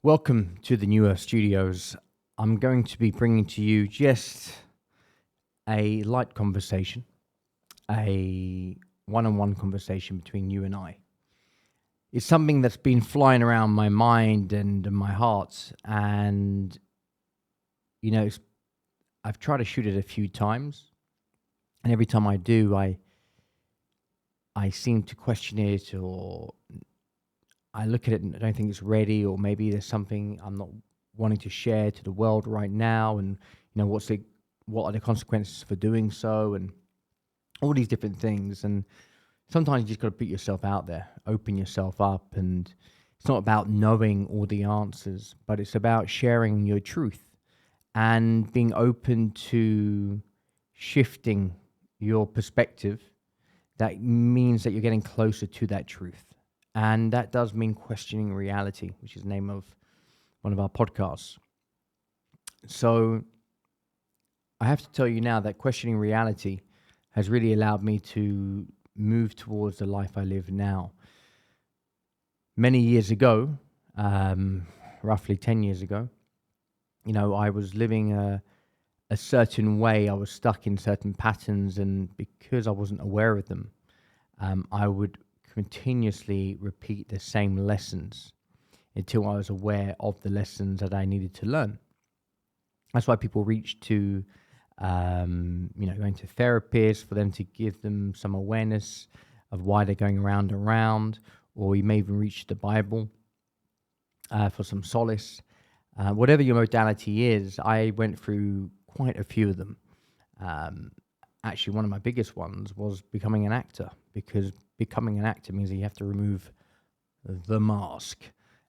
Welcome to the Newer Studios. I'm going to be bringing to you just a light conversation, a one-on-one conversation between you and I. It's something that's been flying around my mind and my heart, and I've tried to shoot it a few times, and every time I do, I seem to question it, or I look at it and I don't think it's ready, or maybe there's something I'm not wanting to share to the world right now, and what are the consequences for doing so, and all these different things. And sometimes you just got to put yourself out there, open yourself up, and it's not about knowing all the answers, but it's about sharing your truth and being open to shifting your perspective. That means that you're getting closer to that truth. And that does mean questioning reality, which is the name of one of our podcasts. So I have to tell you now that questioning reality has really allowed me to move towards the life I live now. Many years ago, roughly 10 years ago, I was living a certain way. I was stuck in certain patterns, and because I wasn't aware of them, I would continuously repeat the same lessons until I was aware of the lessons that I needed to learn. That's why people reach to, going to therapists for them to give them some awareness of why they're going around and around, or you may even reach the Bible for some solace. Whatever your modality is, I went through quite a few of them. Actually, one of my biggest ones was becoming an actor, because becoming an actor means that you have to remove the mask,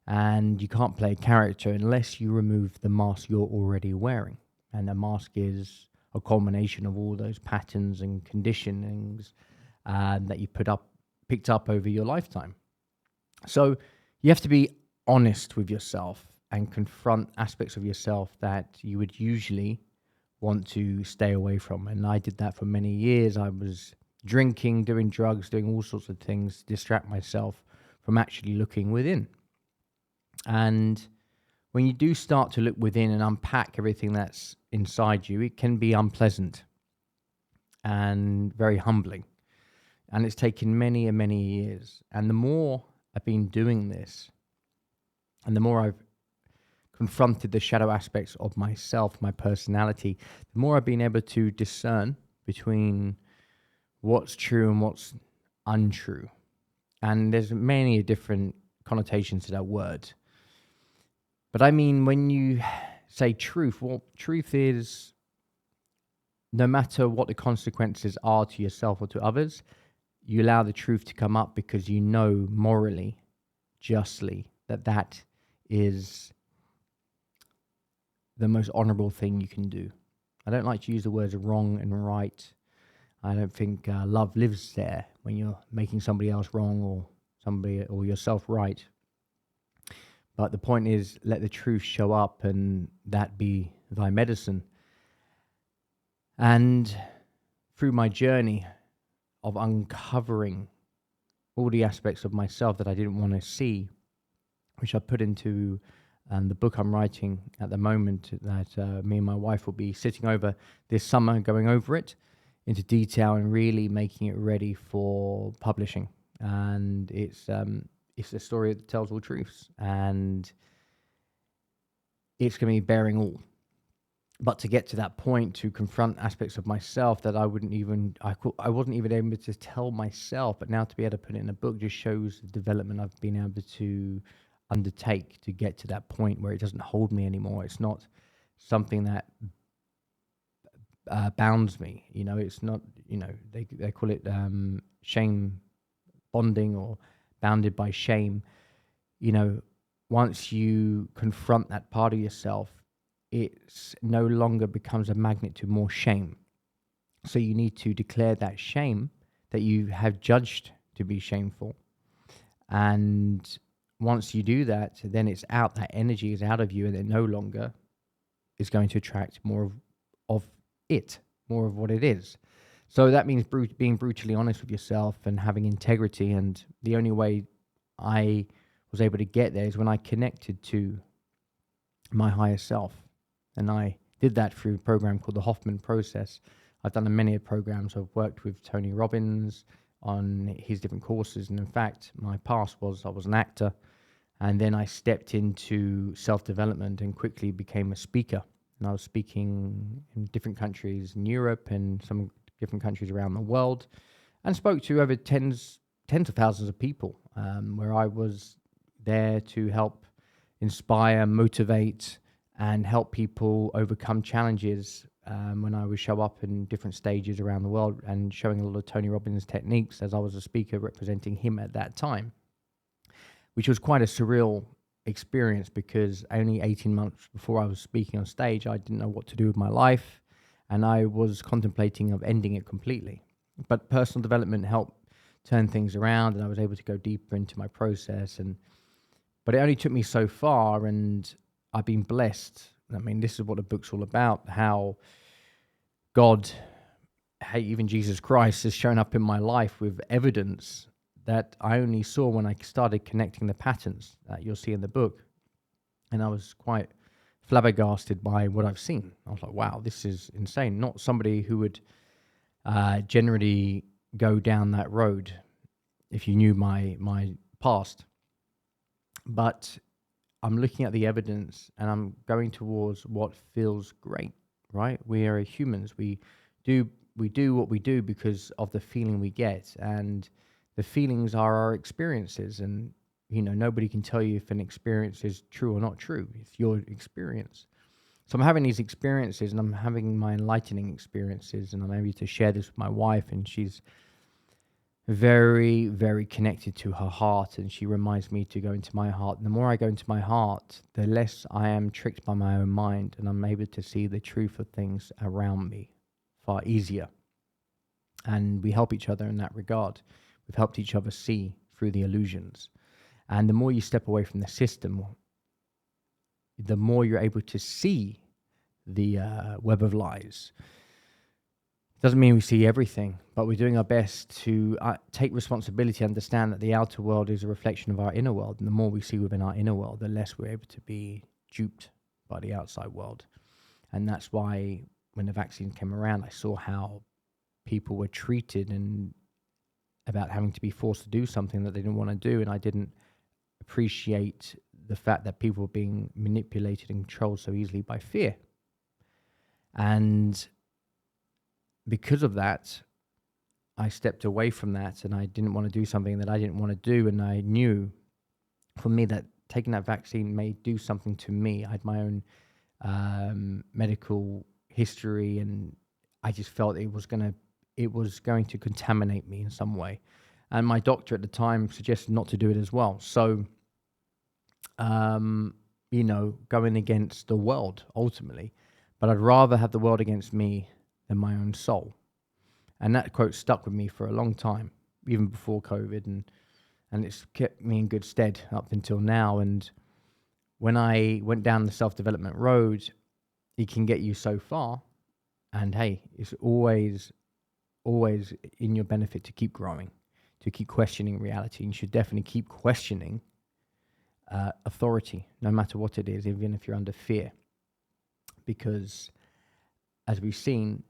and you can't play a character unless you remove the mask you're already wearing. And the mask is a culmination of all those patterns and conditionings that you picked up over your lifetime. So you have to be honest with yourself and confront aspects of yourself that you would usually want to stay away from. And I did that for many years. I was drinking, doing drugs, doing all sorts of things to distract myself from actually looking within. And when you do start to look within and unpack everything that's inside you, it can be unpleasant and very humbling. And it's taken many and many years. And the more I've been doing this, and the more I've confronted the shadow aspects of myself, my personality, the more I've been able to discern between what's true and what's untrue. And there's many different connotations to that word. But I mean, when you say truth, well, truth is, no matter what the consequences are to yourself or to others, you allow the truth to come up because you know morally, justly, that is the most honorable thing you can do. I don't like to use the words wrong and right. I don't think love lives there when you're making somebody else wrong or yourself right. But the point is, let the truth show up, and that be thy medicine. And through my journey of uncovering all the aspects of myself that I didn't want to see, which I put into the book I'm writing at the moment, that me and my wife will be sitting over this summer, going over it into detail and really making it ready for publishing. And it's a story that tells all truths, and it's going to be bearing all. But to get to that point, to confront aspects of myself that I wasn't even able to tell myself, but now to be able to put it in a book just shows the development I've been able to undertake to get to that point where it doesn't hold me anymore. It's not something that bounds me. It's not, they call it shame bonding, or bounded by shame. Once you confront that part of yourself, it no longer becomes a magnet to more shame. So you need to declare that shame that you have judged to be shameful. And once you do that, then it's out, that energy is out of you, and it no longer is going to attract more of it, more of what it is. So that means being brutally honest with yourself and having integrity. And the only way I was able to get there is when I connected to my higher self. And I did that through a program called the Hoffman Process. I've done many programs. I've worked with Tony Robbins on his different courses. And in fact, my past was I was an actor. And then I stepped into self-development and quickly became a speaker. And I was speaking in different countries in Europe and some different countries around the world, and spoke to over tens of thousands of people, where I was there to help inspire, motivate, and help people overcome challenges, when I would show up in different stages around the world and showing a lot of Tony Robbins techniques as I was a speaker representing him at that time, which was quite a surreal experience because only 18 months before I was speaking on stage, I didn't know what to do with my life, and I was contemplating of ending it completely. But personal development helped turn things around, and I was able to go deeper into my process. But it only took me so far, and I've been blessed. I mean, this is what the book's all about, how God, hey, even Jesus Christ has shown up in my life with evidence that I only saw when I started connecting the patterns that you'll see in the book. And I was quite flabbergasted by what I've seen. I was like, wow, this is insane. Not somebody who would generally go down that road if you knew my past. But I'm looking at the evidence and I'm going towards what feels great, right? We are humans. We do what we do because of the feeling we get, and the feelings are our experiences. And nobody can tell you if an experience is true or not true. It's your experience. So I'm having these experiences, and I'm having my enlightening experiences, and I'm able to share this with my wife, and she's very, very connected to her heart, and she reminds me to go into my heart. And the more I go into my heart, the less I am tricked by my own mind, and I'm able to see the truth of things around me far easier. And we help each other in that regard. We've helped each other see through the illusions. And the more you step away from the system, the more you're able to see the web of lies. Doesn't mean we see everything, but we're doing our best to take responsibility, understand that the outer world is a reflection of our inner world. And the more we see within our inner world, the less we're able to be duped by the outside world. And that's why when the vaccine came around, I saw how people were treated and about having to be forced to do something that they didn't want to do. And I didn't appreciate the fact that people were being manipulated and controlled so easily by fear. And because of that, I stepped away from that, and I didn't want to do something that I didn't want to do. And I knew for me that taking that vaccine may do something to me. I had my own medical history, and I just felt it was going to contaminate me in some way. And my doctor at the time suggested not to do it as well. So, going against the world ultimately, but I'd rather have the world against me than my own soul. And that quote stuck with me for a long time, even before COVID, and it's kept me in good stead up until now. And when I went down the self-development road, it can get you so far. And hey, it's always in your benefit to keep growing, to keep questioning reality. And you should definitely keep questioning authority, no matter what it is, even if you're under fear. Because as we've seen,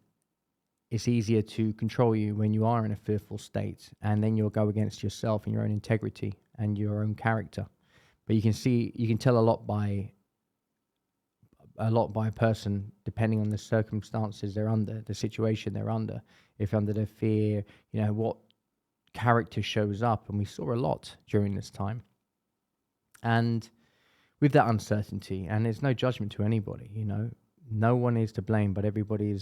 it's easier to control you when you are in a fearful state, and then you'll go against yourself and your own integrity and your own character. But you can tell a lot by a person, depending on the circumstances they're under, the situation they're under. If under the fear, what character shows up. And we saw a lot during this time. And with that uncertainty, and there's no judgment to anybody, no one is to blame, but everybody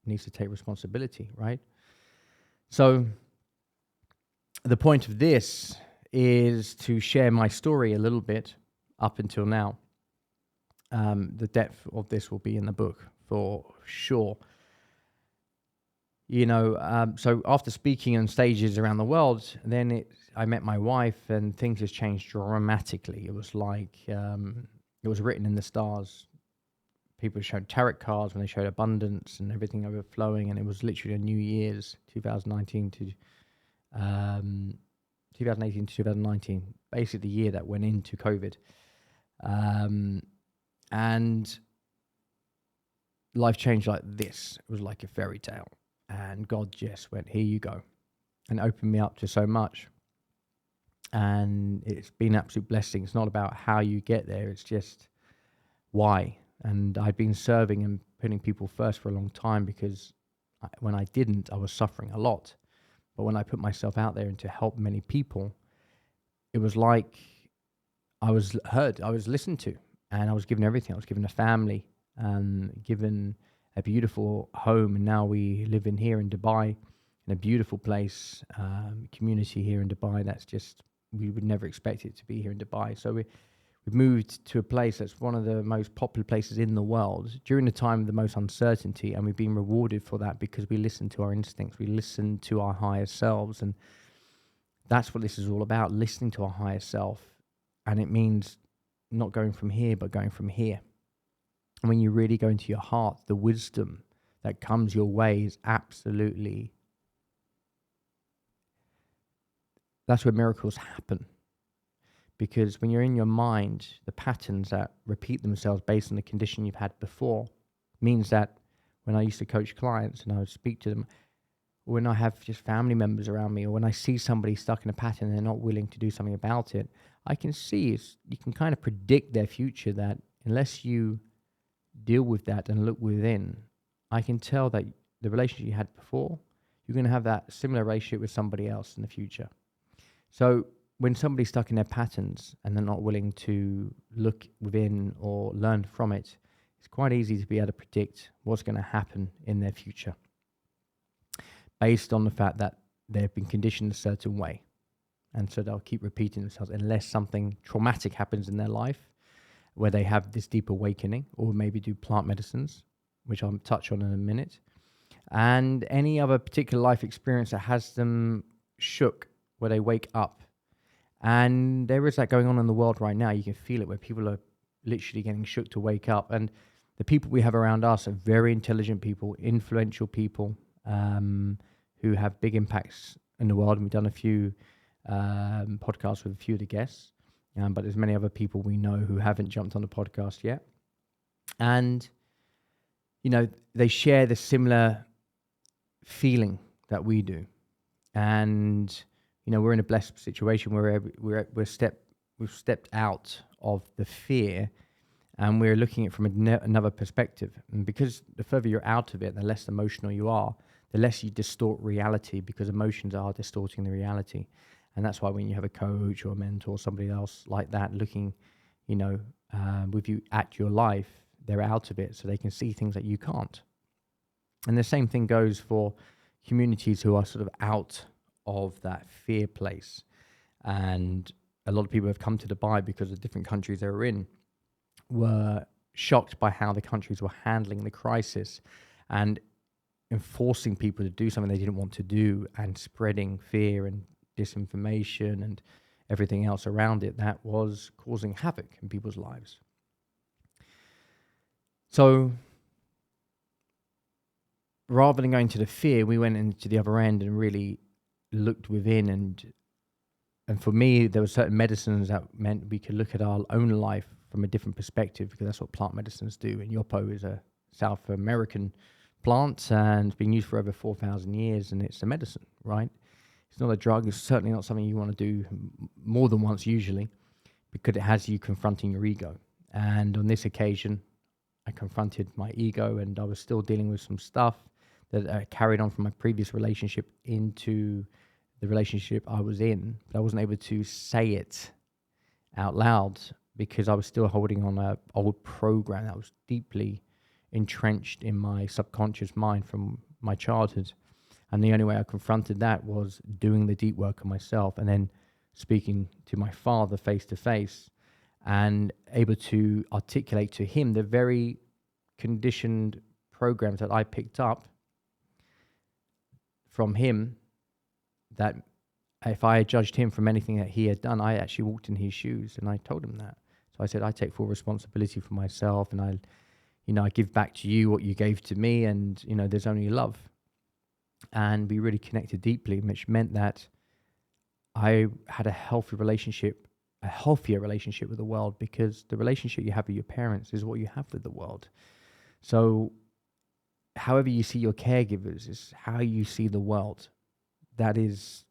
needs to take responsibility, right? So the point of this is to share my story a little bit up until now. The depth of this will be in the book for sure. So after speaking on stages around the world, then I met my wife, and things has changed dramatically. It was like it was written in the stars. People showed tarot cards when they showed abundance and everything overflowing, and it was literally a New Year's 2018 to 2019, basically the year that went into COVID. And life changed like this. It was like a fairy tale. And God just went, here you go, and opened me up to so much. And it's been an absolute blessing. It's not about how you get there, it's just why. And I'd been serving and putting people first for a long time, because when I didn't, I was suffering a lot. But when I put myself out there and to help many people, it was like I was heard, I was listened to, and I was given everything. I was given a family, given a beautiful home, and now we live in here in Dubai, in a beautiful place, community here in Dubai. That's just, we would never expect it to be here in Dubai. So we've moved to a place that's one of the most popular places in the world during the time of the most uncertainty, and we've been rewarded for that because we listen to our instincts, we listen to our higher selves, and that's what this is all about, listening to our higher self. And it means not going from here, but going from here. And when you really go into your heart, the wisdom that comes your way is absolutely, that's where miracles happen. Because when you're in your mind, the patterns that repeat themselves based on the condition you've had before means that when I used to coach clients and I would speak to them, when I have just family members around me, or when I see somebody stuck in a pattern and they're not willing to do something about it, I can see, you can kind of predict their future, that unless you deal with that and look within, I can tell that the relationship you had before, you're going to have that similar relationship with somebody else in the future. So when somebody's stuck in their patterns and they're not willing to look within or learn from it, it's quite easy to be able to predict what's going to happen in their future based on the fact that they've been conditioned a certain way. And so they'll keep repeating themselves unless something traumatic happens in their life where they have this deep awakening, or maybe do plant medicines, which I'll touch on in a minute, and any other particular life experience that has them shook, where they wake up. And there is that going on in the world right now. You can feel it, where people are literally getting shook to wake up. And the people we have around us are very intelligent people, influential people, who have big impacts in the world. And we've done a few podcasts with a few of the guests, but there's many other people we know who haven't jumped on the podcast yet. And, you know, they share the similar feeling that we do. And, you know, we're in a blessed situation where we've stepped out of the fear, and we're looking at it from another perspective. And because the further you're out of it, the less emotional you are, the less you distort reality, because emotions are distorting the reality. And that's why when you have a coach or a mentor or somebody else like that looking, you know, with you at your life, they're out of it, so they can see things that you can't. And the same thing goes for communities who are sort of out of that fear place. And a lot of people have come to Dubai because of different countries they were in, were shocked by how the countries were handling the crisis and enforcing people to do something they didn't want to do, and spreading fear and disinformation and everything else around it that was causing havoc in people's lives. So rather than going to the fear, we went into the other end and really looked within. And for me, there were certain medicines that meant we could look at our own life from a different perspective, because that's what plant medicines do. And Yopo is a South American plant, and it's been used for over 4,000 years, and it's a medicine, right? It's not a drug. It's certainly not something you want to do more than once usually, because it has you confronting your ego. And on this occasion, I confronted my ego, and I was still dealing with some stuff that I carried on from my previous relationship into the relationship I was in, but I wasn't able to say it out loud because I was still holding on an old program that was deeply entrenched in my subconscious mind from my childhood. And the only way I confronted that was doing the deep work on myself, and then speaking to my father face to face, and able to articulate to him the very conditioned programs that I picked up from him, that if I had judged him from anything that he had done, I actually walked in his shoes, and I told him that. So I said, I take full responsibility for myself, and I give back to you what you gave to me, and, there's only love. And we really connected deeply, which meant that I had a healthy relationship a healthier relationship with the world, because the relationship you have with your parents is what you have with the world. So however you see your caregivers is how you see the world. That is,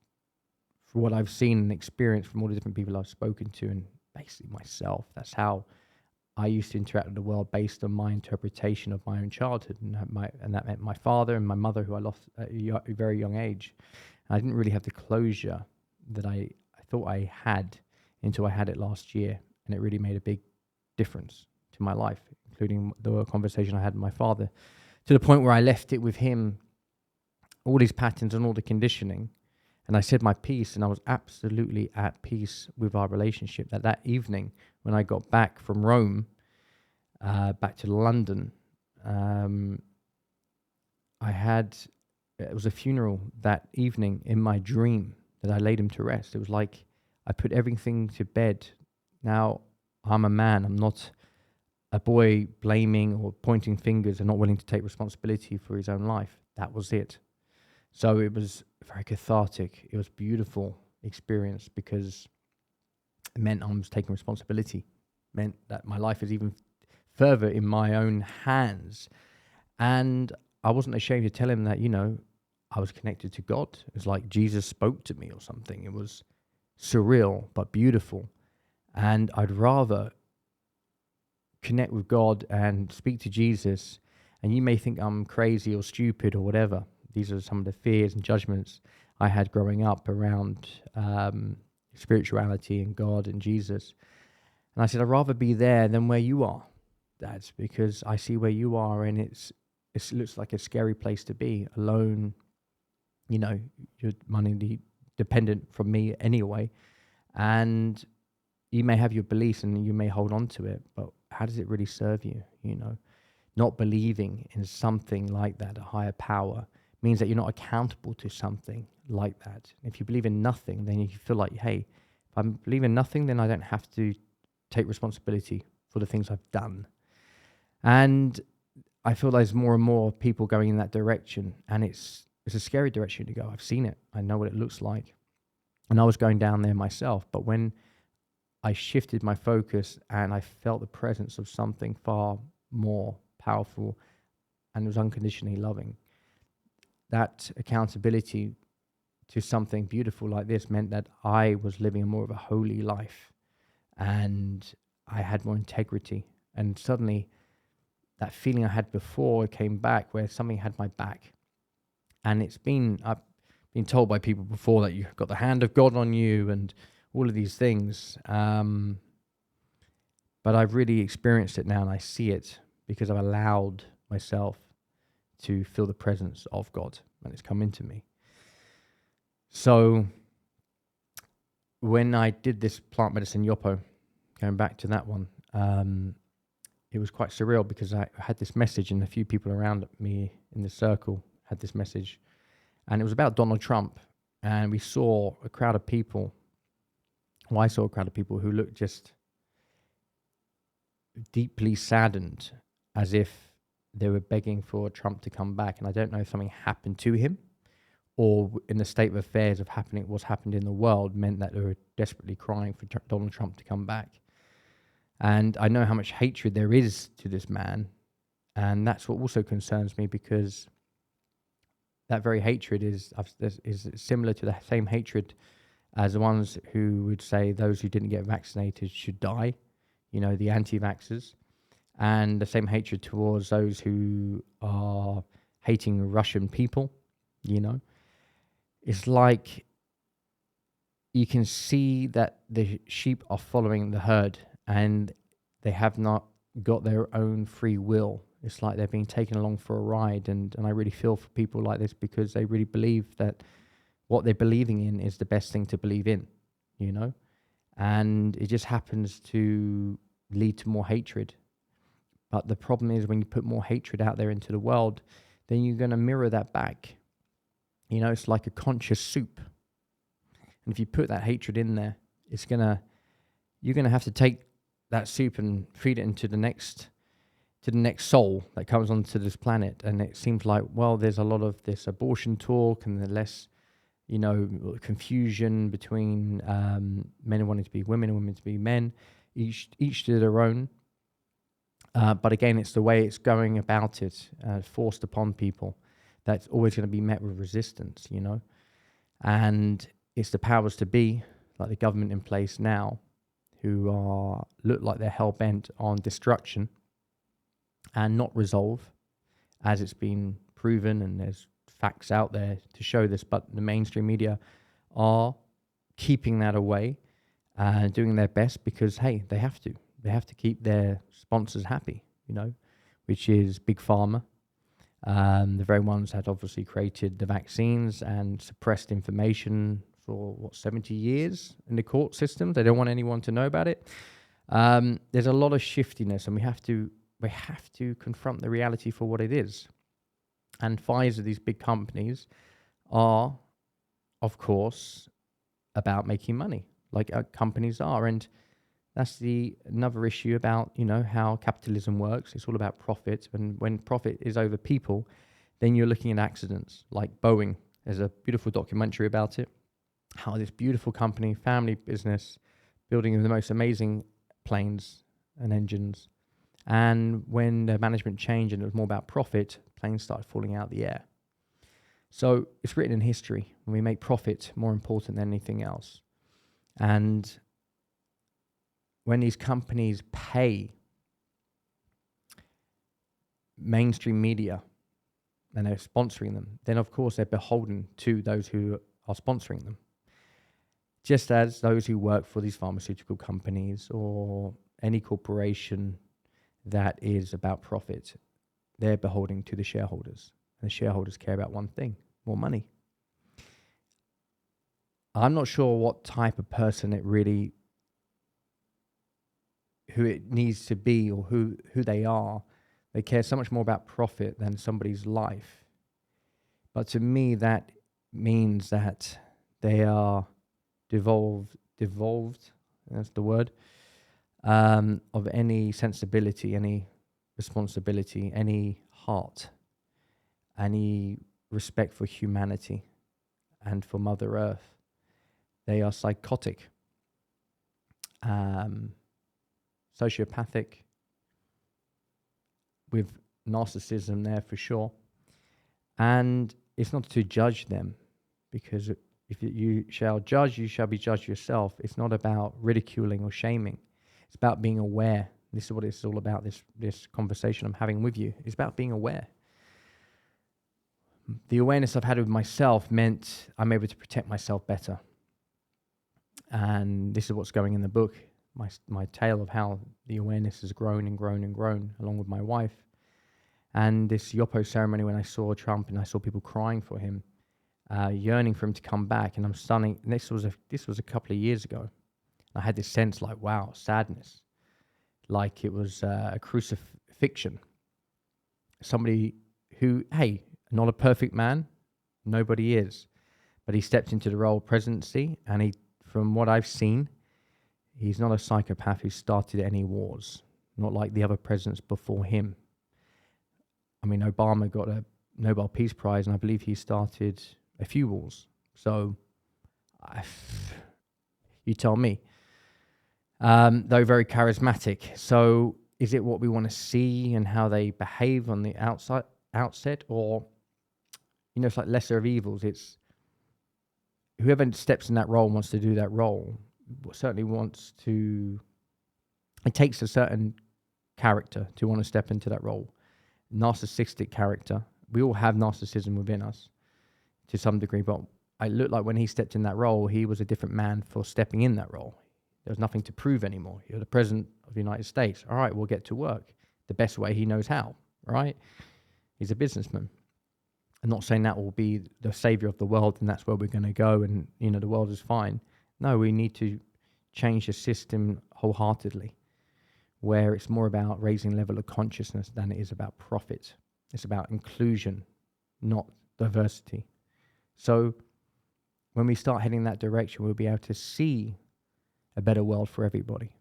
from what I've seen and experienced from all the different people I've spoken to, and basically myself, that's how I used to interact with the world, based on my interpretation of my own childhood. And that meant my father and my mother, who I lost at a very young age. I didn't really have the closure that I thought I had until I had it last year. And it really made a big difference to my life, including the conversation I had with my father, to the point where I left it with him, all these patterns and all the conditioning. And I said my piece, and I was absolutely at peace with our relationship. That evening, when I got back from Rome, back to London, it was a funeral that evening in my dream that I laid him to rest. It was like I put everything to bed. Now I'm a man. I'm not a boy blaming or pointing fingers and not willing to take responsibility for his own life. That was it. So it was very cathartic. It was a beautiful experience, because it meant I was taking responsibility. It meant that my life is even further in my own hands. And I wasn't ashamed to tell him that, I was connected to God. It was like Jesus spoke to me or something. It was surreal, but beautiful. And I'd rather connect with God and speak to Jesus. And you may think I'm crazy or stupid or whatever. These are some of the fears and judgments I had growing up around spirituality and God and Jesus. And I said, I'd rather be there than where you are, Dad, because I see where you are, and it looks like a scary place to be, alone. You're money dependent from me anyway. And you may have your beliefs and you may hold on to it, but how does it really serve you? Not believing in something like that, a higher power, means that you're not accountable to something like that. If you believe in nothing, then you feel like, hey, if I believe in nothing, then I don't have to take responsibility for the things I've done. And I feel there's more and more people going in that direction, and it's a scary direction to go. I've seen it. I know what it looks like. And I was going down there myself. But when I shifted my focus and I felt the presence of something far more powerful and was unconditionally loving, that accountability to something beautiful like this meant that I was living more of a holy life, and I had more integrity. And suddenly that feeling I had before came back, where something had my back. And I've been told by people before that you've got the hand of God on you and all of these things. But I've really experienced it now, and I see it because I've allowed myself to feel the presence of God, and it's come into me. So when I did this plant medicine Yopo, going back to that one, it was quite surreal, because I had this message, and a few people around me in the circle had this message, and it was about Donald Trump. And we saw a crowd of people. Well, I saw a crowd of people who looked just deeply saddened, as if they were begging for Trump to come back. And I don't know if something happened to him, or in the state of affairs of what's happened in the world meant that they were desperately crying for Donald Trump to come back. And I know how much hatred there is to this man. And that's what also concerns me, because that very hatred is similar to the same hatred as the ones who would say those who didn't get vaccinated should die, the anti-vaxxers, and the same hatred towards those who are hating Russian people. It's like you can see that the sheep are following the herd, and they have not got their own free will. It's like they're being taken along for a ride, and I really feel for people like this, because they really believe that what they're believing in is the best thing to believe in, and it just happens to lead to more hatred. But the problem is, when you put more hatred out there into the world, then you're going to mirror that back. It's like a conscious soup. And if you put that hatred in there, you're going to have to take that soup and feed it into the next soul that comes onto this planet. And it seems like, well, there's a lot of this abortion talk and the less confusion between men wanting to be women and women to be men, each to their own. But again, it's the way it's going about it, forced upon people, that's always going to be met with resistance, And it's the powers to be, like the government in place now, who look like they're hell-bent on destruction and not resolve, as it's been proven, and there's facts out there to show this, but the mainstream media are keeping that away and doing their best because, hey, they have to. They have to keep their sponsors happy, which is Big Pharma. The very ones that obviously created the vaccines and suppressed information for 70 years in the court system. They don't want anyone to know about it. There's a lot of shiftiness, and we have to confront the reality for what it is. And Pfizer, these big companies, are, of course, about making money, like companies are. And that's another issue about, how capitalism works. It's all about profit. And when profit is over people, then you're looking at accidents like Boeing. There's a beautiful documentary about it, how this beautiful company, family business, building the most amazing planes and engines. And when the management changed and it was more about profit, planes started falling out of the air. So it's written in history. When we make profit more important than anything else. And when these companies pay mainstream media and they're sponsoring them, then of course they're beholden to those who are sponsoring them. Just as those who work for these pharmaceutical companies or any corporation that is about profit, they're beholden to the shareholders. And the shareholders care about one thing: more money. I'm not sure what type of person who it needs to be or who they are. They care so much more about profit than somebody's life. But to me, that means that they are devolved, that's the word, of any sensibility, any responsibility, any heart, any respect for humanity and for Mother Earth. They are psychotic, sociopathic, with narcissism there for sure. And it's not to judge them, because if you shall judge, you shall be judged yourself. It's not about ridiculing or shaming. It's about being aware. This is what it's all about, this conversation I'm having with you. It's about being aware. The awareness I've had with myself meant I'm able to protect myself better. And this is what's going in the book, my tale of how the awareness has grown and grown and grown along with my wife. And this Yopo ceremony, when I saw Trump and I saw people crying for him, yearning for him to come back, and I'm stunning. And this was a couple of years ago. I had this sense like, wow, sadness, like it was a crucifixion. Somebody who, hey, not a perfect man, nobody is, but he stepped into the role of presidency, and he, from what I've seen, he's not a psychopath who started any wars, not like the other presidents before him. I mean, Obama got a Nobel Peace Prize, and I believe he started a few wars. So, you tell me. Though very charismatic. So, is it what we want to see and how they behave on the outset? Or, it's like lesser of evils. It's whoever steps in that role wants to do that role, certainly wants to... It takes a certain character to want to step into that role. Narcissistic character. We all have narcissism within us to some degree, but it looked like when he stepped in that role, he was a different man for stepping in that role. There was nothing to prove anymore. You're the president of the United States. All right, we'll get to work the best way he knows how, right? He's a businessman. I'm not saying that will be the savior of the world and that's where we're going to go and, the world is fine. No, we need to change the system wholeheartedly, where it's more about raising level of consciousness than it is about profit. It's about inclusion, not diversity. So when we start heading that direction, we'll be able to see a better world for everybody.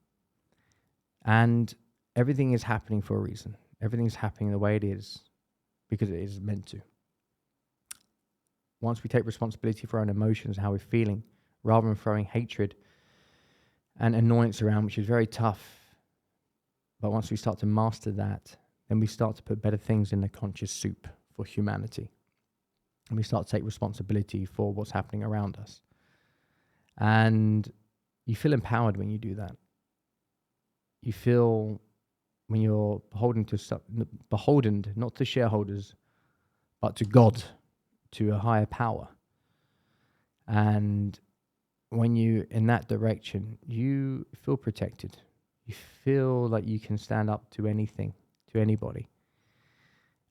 And everything is happening for a reason. Everything's happening the way it is because it is meant to. once we take responsibility for our own emotions, how we're feeling, rather than throwing hatred and annoyance around, which is very tough. But once we start to master that, then we start to put better things in the conscious soup for humanity. And we start to take responsibility for what's happening around us. And you feel empowered when you do that. You feel when you're beholden not to shareholders, but to God, to a higher power. And when you in that direction, you feel protected. You feel like you can stand up to anything, to anybody.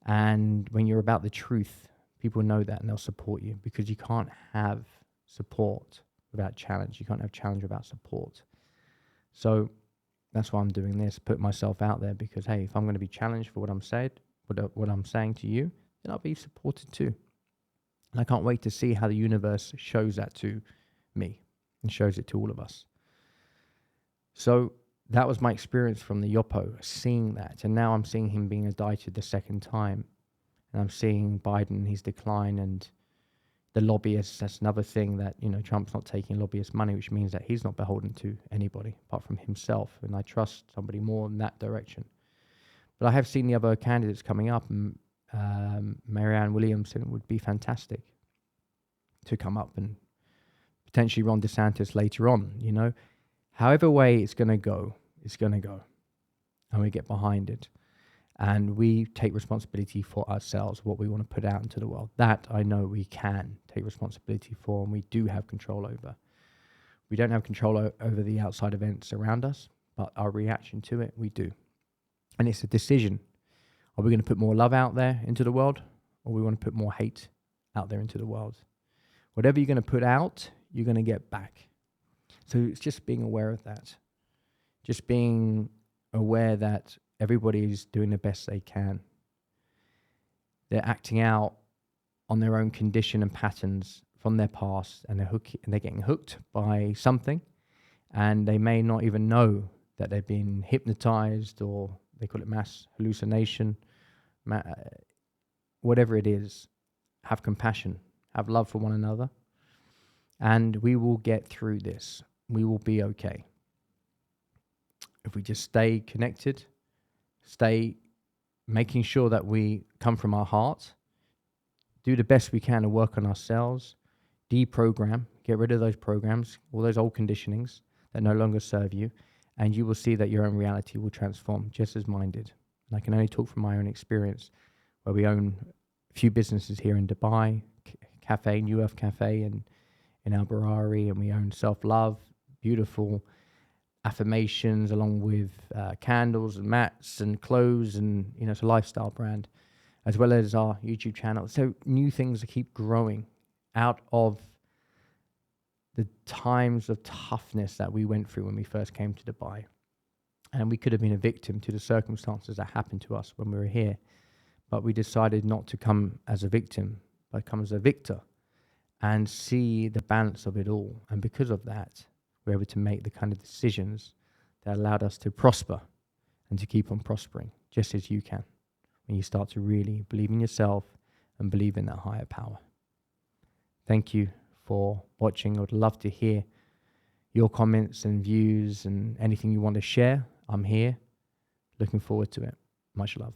And when you're about the truth, people know that and they'll support you, because you can't have support without challenge. You can't have challenge without support. So that's why I'm doing this, put myself out there, because, hey, if I'm going to be challenged for what I'm saying to you, then I'll be supported too. And I can't wait to see how the universe shows that to me and shows it to all of us. So that was my experience from the Yopo, seeing that. And now I'm seeing him being indicted the second time. And I'm seeing Biden, his decline, and the lobbyists. That's another thing, that, Trump's not taking lobbyist money, which means that he's not beholden to anybody apart from himself. And I trust somebody more in that direction. But I have seen the other candidates coming up, and Marianne Williamson would be fantastic to come up, and potentially Ron DeSantis later on, However way it's going to go, it's going to go. And we get behind it. And we take responsibility for ourselves, what we want to put out into the world. That I know we can take responsibility for, and we do have control over. We don't have control over the outside events around us, but our reaction to it, we do. And it's a decision. Are we going to put more love out there into the world, or we want to put more hate out there into the world? Whatever you're going to put out, you're going to get back. So it's just being aware of that. Just being aware that everybody's doing the best they can. They're acting out on their own condition and patterns from their past, and they're getting hooked by something, and they may not even know that they've been hypnotized, or they call it mass hallucination, whatever it is. Have compassion, have love for one another, and we will get through this. We will be okay. If we just stay connected, stay making sure that we come from our heart, do the best we can to work on ourselves, deprogram, get rid of those programs, all those old conditionings that no longer serve you, and you will see that your own reality will transform just as mine did. And I can only talk from my own experience, where we own a few businesses here in Dubai, Cafe, New Earth Cafe, and in Al Barari, and we own Self-Love, beautiful affirmations, along with candles and mats and clothes, and it's a lifestyle brand, as well as our YouTube channel. So new things that keep growing out of the times of toughness that we went through when we first came to Dubai. And we could have been a victim to the circumstances that happened to us when we were here, but we decided not to come as a victim, but come as a victor and see the balance of it all. And because of that, we're able to make the kind of decisions that allowed us to prosper and to keep on prospering, just as you can, when you start to really believe in yourself and believe in that higher power. Thank you for watching. I would love to hear your comments and views and anything you want to share. I'm here. Looking forward to it. Much love.